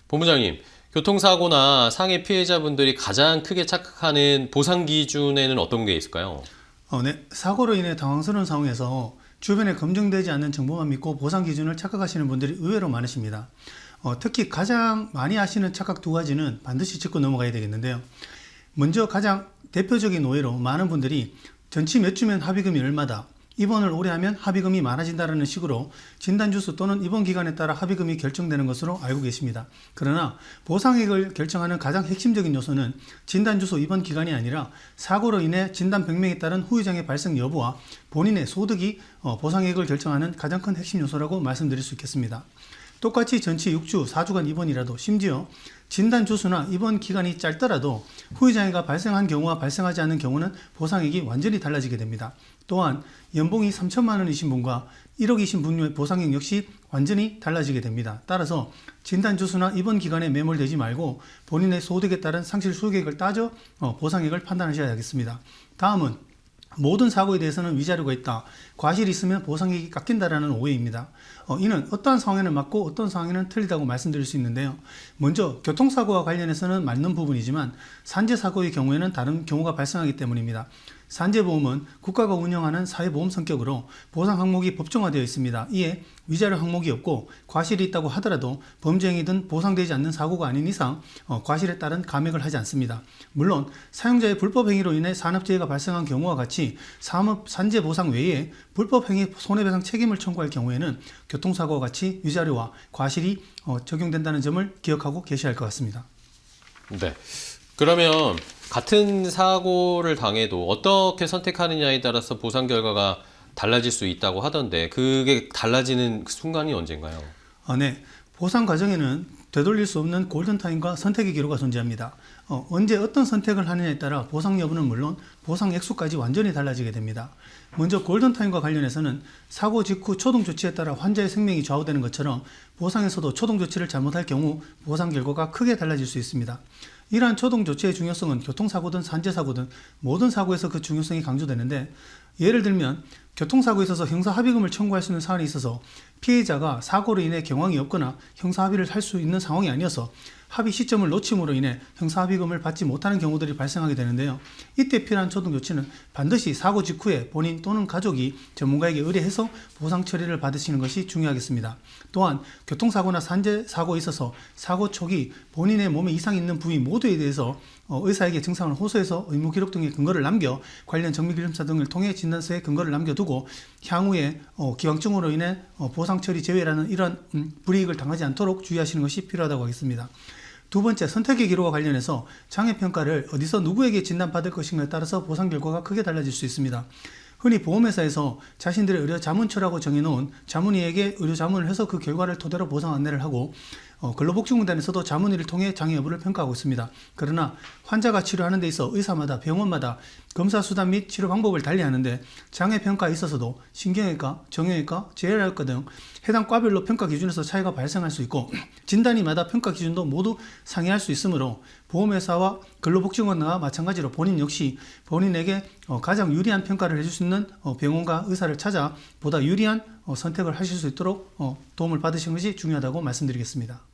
본부장님, 교통사고나 상해 피해자분들이 가장 크게 착각하는 보상 기준에는 어떤 게 있을까요? 네. 사고로 인해 당황스러운 상황에서 주변에 검증되지 않는 정보만 믿고 보상 기준을 착각하시는 분들이 의외로 많으십니다. 특히 가장 많이 하시는 착각 두 가지는 반드시 짚고 넘어가야 되겠는데요. 먼저 가장 대표적인 오해로 많은 분들이 전치 몇 주면 합의금이 얼마다, 입원을 오래 하면 합의금이 많아진다는 식으로 진단주수 또는 입원 기간에 따라 합의금이 결정되는 것으로 알고 계십니다. 그러나 보상액을 결정하는 가장 핵심적인 요소는 진단주수 입원 기간이 아니라 사고로 인해 진단 병명에 따른 후유장애 발생 여부와 본인의 소득이 보상액을 결정하는 가장 큰 핵심 요소라고 말씀드릴 수 있겠습니다. 똑같이 전치 6주, 4주간 입원이라도, 심지어 진단 주수나 입원 기간이 짧더라도 후유장애가 발생한 경우와 발생하지 않는 경우는 보상액이 완전히 달라지게 됩니다. 또한 연봉이 3천만 원이신 분과 1억이신 분의 보상액 역시 완전히 달라지게 됩니다. 따라서 진단 주수나 입원 기간에 매몰되지 말고 본인의 소득에 따른 상실 수익액을 따져 보상액을 판단하셔야 하겠습니다. 다음은 모든 사고에 대해서는 위자료가 있다, 과실이 있으면 보상액이 깎인다라는 오해입니다. 이는 어떠한 상황에는 맞고 어떤 상황에는 틀리다고 말씀드릴 수 있는데요. 먼저 교통사고와 관련해서는 맞는 부분이지만 산재사고의 경우에는 다른 경우가 발생하기 때문입니다. 산재보험은 국가가 운영하는 사회보험 성격으로 보상 항목이 법정화되어 있습니다. 이에 위자료 항목이 없고 과실이 있다고 하더라도 범죄행위든 보상되지 않는 사고가 아닌 이상 과실에 따른 감액을 하지 않습니다. 물론 사용자의 불법행위로 인해 산업재해가 발생한 경우와 같이 산재보상 외에 불법행위 손해배상 책임을 청구할 경우에는 교통사고와 같이 위자료와 과실이 적용된다는 점을 기억하고 계셔야 할 것 같습니다. 네. 그러면 같은 사고를 당해도 어떻게 선택하느냐에 따라서 보상 결과가 달라질 수 있다고 하던데 그게 달라지는 그 순간이 언젠가요? 네. 보상 과정에는 되돌릴 수 없는 골든타임과 선택의 기로가 존재합니다. 언제 어떤 선택을 하느냐에 따라 보상 여부는 물론 보상 액수까지 완전히 달라지게 됩니다. 먼저 골든타임과 관련해서는 사고 직후 초동 조치에 따라 환자의 생명이 좌우되는 것처럼 보상에서도 초동 조치를 잘못할 경우 보상 결과가 크게 달라질 수 있습니다. 이러한 초동 조치의 중요성은 교통사고든 산재사고든 모든 사고에서 그 중요성이 강조되는데, 예를 들면 교통사고에 있어서 형사합의금을 청구할 수 있는 사안이 있어서 피해자가 사고로 인해 경황이 없거나 형사합의를 할 수 있는 상황이 아니어서 합의 시점을 놓침으로 인해 형사합의금을 받지 못하는 경우들이 발생하게 되는데요. 이때 필요한 초동 조치는 반드시 사고 직후에 본인 또는 가족이 전문가에게 의뢰해서 보상 처리를 받으시는 것이 중요하겠습니다. 또한 교통사고나 산재사고에 있어서 사고 초기 본인의 몸에 이상이 있는 부위 모두에 대해서 의사에게 증상을 호소해서 의무기록 등의 근거를 남겨 관련 정밀기름사 등을 통해 진단서에 근거를 남겨두고 향후에 기왕증으로 인해 보상 처리 제외라는 이런 불이익을 당하지 않도록 주의하시는 것이 필요하다고 하겠습니다. 두 번째, 선택의 기로와 관련해서 장애평가를 어디서 누구에게 진단받을 것인가에 따라서 보상 결과가 크게 달라질 수 있습니다. 흔히 보험회사에서 자신들의 의료 자문처라고 정해놓은 자문의에게 의료 자문을 해서 그 결과를 토대로 보상 안내를 하고, 근로복지공단에서도 자문의를 통해 장애 여부를 평가하고 있습니다. 그러나 환자가 치료하는 데 있어 의사마다 병원마다 검사 수단 및 치료 방법을 달리하는데 장애평가에 있어서도 신경외과, 정형외과, 재활의학과 등 해당 과별로 평가 기준에서 차이가 발생할 수 있고 진단이마다 평가 기준도 모두 상이할 수 있으므로 보험회사와 근로복지공단과 마찬가지로 본인 역시 본인에게 가장 유리한 평가를 해줄 수 있는 병원과 의사를 찾아 보다 유리한 선택을 하실 수 있도록 도움을 받으시는 것이 중요하다고 말씀드리겠습니다.